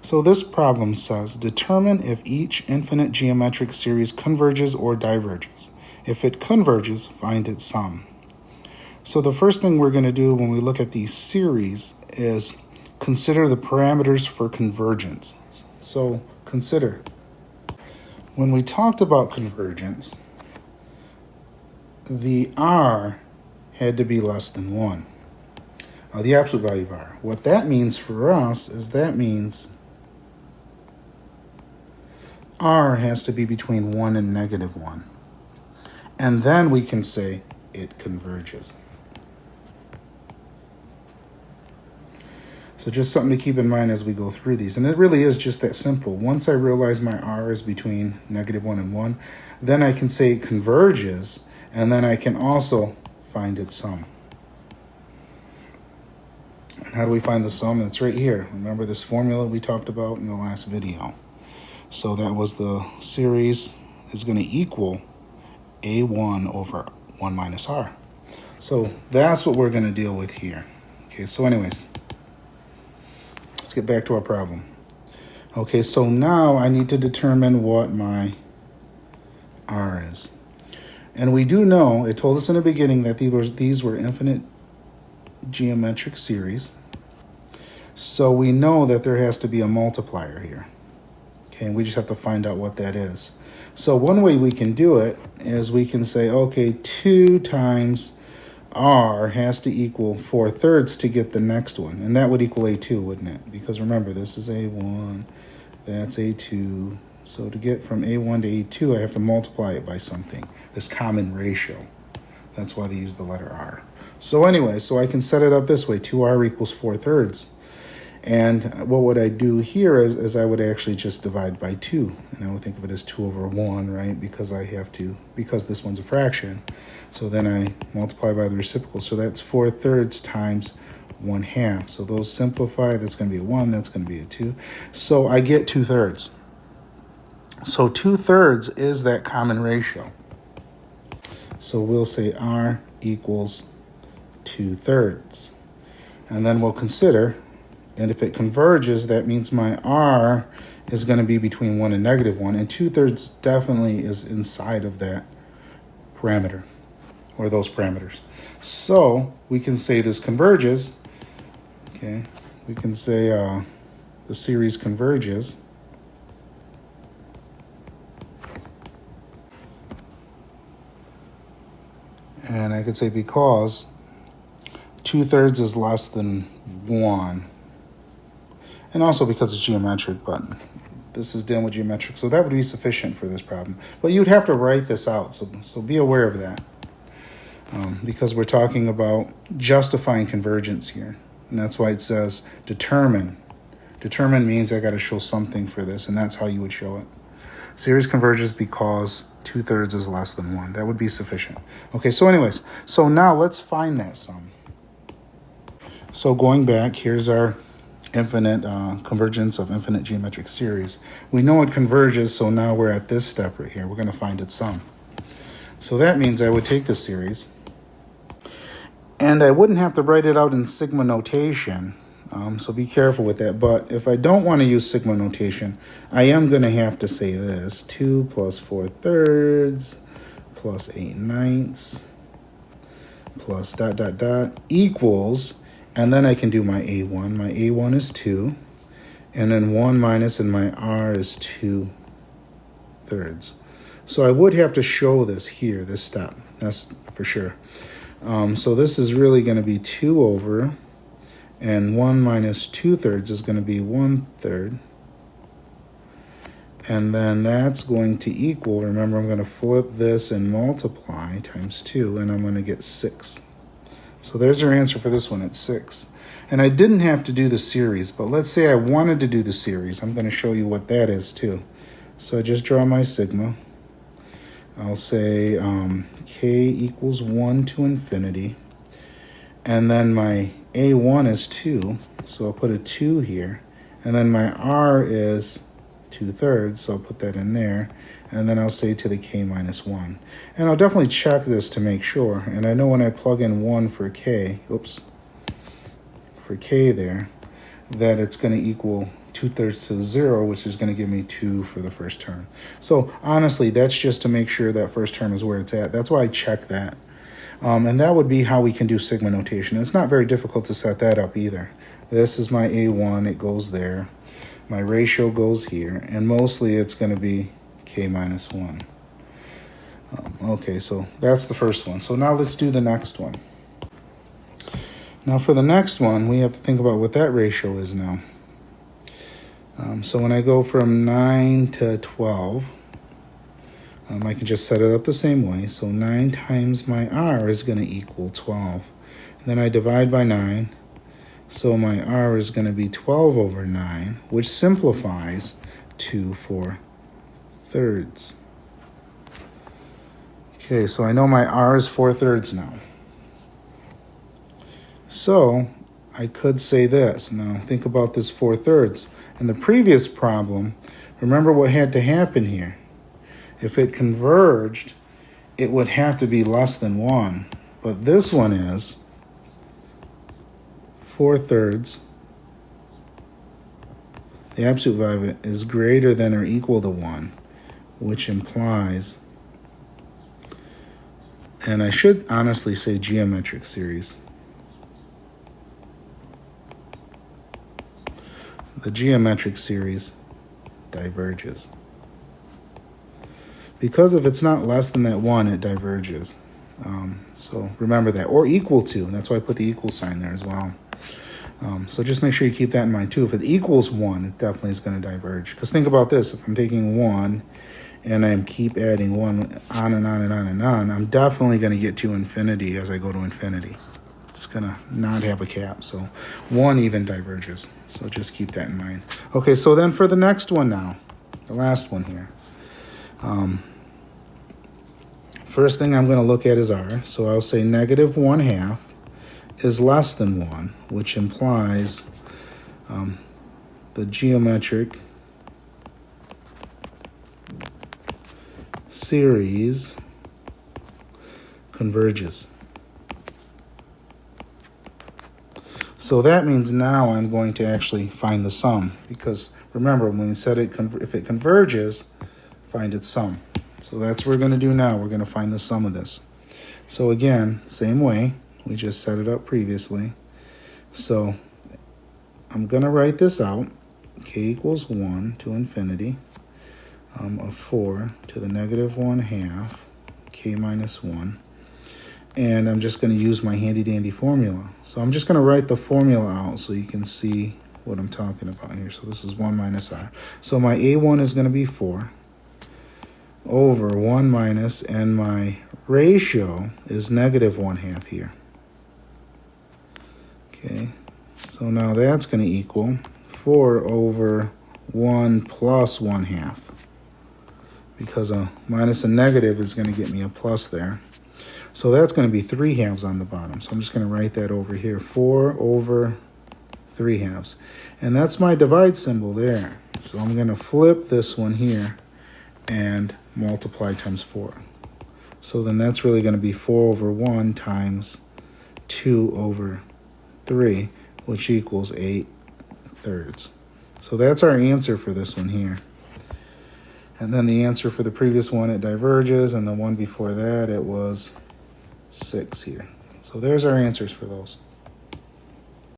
So this problem says, determine if each infinite geometric series converges or diverges. If it converges, find its sum. So the first thing we're going to do when we look at these series is consider the parameters for convergence. So consider, when we talked about convergence, the R had to be less than 1. The absolute value of R. What that means for us is that means R has to be between 1 and -1. And then we can say it converges. So just something to keep in mind as we go through these. And it really is just that simple. Once I realize my R is between -1 and 1, then I can say it converges, and then I can also find its sum. And how do we find the sum? It's right here. Remember this formula we talked about in the last video. So that was the series is going to equal A1 over 1 minus R. So that's what we're going to deal with here. Okay, so anyways, let's get back to our problem. Okay, so now I need to determine what my R is. And we do know, it told us in the beginning that these were infinite geometric series. So we know that there has to be a multiplier here. Okay, and we just have to find out what that is. So one way we can do it is we can say, okay, 2 times R has to equal 4/3 to get the next one. And that would equal A2, wouldn't it? Because remember, this is A1, that's A2. So to get from A1 to A2, I have to multiply it by something, this common ratio. That's why they use the letter R. So anyway, so I can set it up this way, 2R equals 4/3. And what would I do here is I would actually just divide by 2. And I would think of it as 2 over 1, right? Because this one's a fraction. So then I multiply by the reciprocal. So that's 4/3 times 1/2. So those simplify. That's going to be a 1. That's going to be a 2. So I get 2/3. So 2/3 is that common ratio. So we'll say R equals 2/3. And then we'll consider, and if it converges, that means my R is going to be between 1 and -1. And 2/3 definitely is inside of that parameter, or those parameters. So we can say this converges. Okay, we can say the series converges. And I could say because 2/3 is less than 1. And also because it's geometric, but this is dealing with geometric. So that would be sufficient for this problem. But you'd have to write this out, so be aware of that. Because we're talking about justifying convergence here. And that's why it says determine. Determine means I got to show something for this, and that's how you would show it. Series converges because 2/3 is less than 1. That would be sufficient. Okay, so anyways, so now let's find that sum. So going back, here's our infinite convergence of infinite geometric series. We know it converges, so now we're at this step right here. We're going to find its sum. So that means I would take the series, and I wouldn't have to write it out in sigma notation, so be careful with that. But if I don't want to use sigma notation, I am going to have to say this: 2 plus 4/3 plus 8/9 plus ... equals, and then I can do my A1. My A1 is 2, and then 1 minus, and my R is 2/3. So I would have to show this here, this step. That's for sure. So this is really going to be 2 over, and 1 minus 2/3 is going to be 1/3. And then that's going to equal, remember, I'm going to flip this and multiply times 2, and I'm going to get 6. So there's your answer for this one, it's 6. And I didn't have to do the series, but let's say I wanted to do the series. I'm going to show you what that is too. So I just draw my sigma. I'll say k equals 1 to infinity. And then my A1 is 2, so I'll put a 2 here. And then my R is 2/3, so I'll put that in there. And then I'll say to the k minus 1. And I'll definitely check this to make sure. And I know when I plug in 1 for k, for k there, that it's going to equal 2/3 to the 0, which is going to give me 2 for the first term. So honestly, that's just to make sure that first term is where it's at. That's why I check that. And that would be how we can do sigma notation. It's not very difficult to set that up either. This is my A1, it goes there. My ratio goes here, and mostly it's going to be k minus 1. Okay, so that's the first one. So now let's do the next one. Now for the next one, we have to think about what that ratio is now. So when I go from 9 to 12, I can just set it up the same way. So 9 times my r is going to equal 12. And then I divide by 9. So my r is going to be 12 over 9, which simplifies to 4/3. Okay, so I know my r is 4/3 now. So I could say this. Now think about this 4/3. In the previous problem, remember what had to happen here. If it converged, it would have to be less than 1. But this one is 4/3. The absolute value of it is greater than or equal to 1, which implies, and I should honestly say geometric series. The geometric series diverges. Because if it's not less than that 1, it diverges. So remember that. Or equal to, and that's why I put the equal sign there as well. So just make sure you keep that in mind too. If it equals 1, it definitely is going to diverge. Because think about this. If I'm taking 1 and I keep adding 1 on and on and on and on, I'm definitely going to get to infinity as I go to infinity. It's going to not have a cap. So 1 even diverges. So just keep that in mind. Okay, so then for the next one now, the last one here. First thing I'm going to look at is r. So I'll say negative 1/2 is less than 1, which implies the geometric series converges. So that means now I'm going to actually find the sum, because remember when we said if it converges, find its sum. So that's what we're going to do now. We're going to find the sum of this. So again, same way. We just set it up previously. So I'm going to write this out. K equals 1 to infinity of 4 to the negative 1/2 k minus 1. And I'm just going to use my handy dandy formula. So I'm just going to write the formula out so you can see what I'm talking about here. So this is 1 minus r. So my A1 is going to be 4 over 1 minus, and my ratio is negative 1/2 here. Okay, so now that's going to equal 4 over 1 plus 1/2. Because a minus and negative is going to get me a plus there. So that's going to be 3/2 on the bottom. So I'm just going to write that over here. 4 over 3/2. And that's my divide symbol there. So I'm going to flip this one here and multiply times 4. So then that's really going to be 4 over 1 times 2 over 3, which equals 8/3. So that's our answer for this one here. And then the answer for the previous one, it diverges, and the one before that, it was 6 here. So there's our answers for those.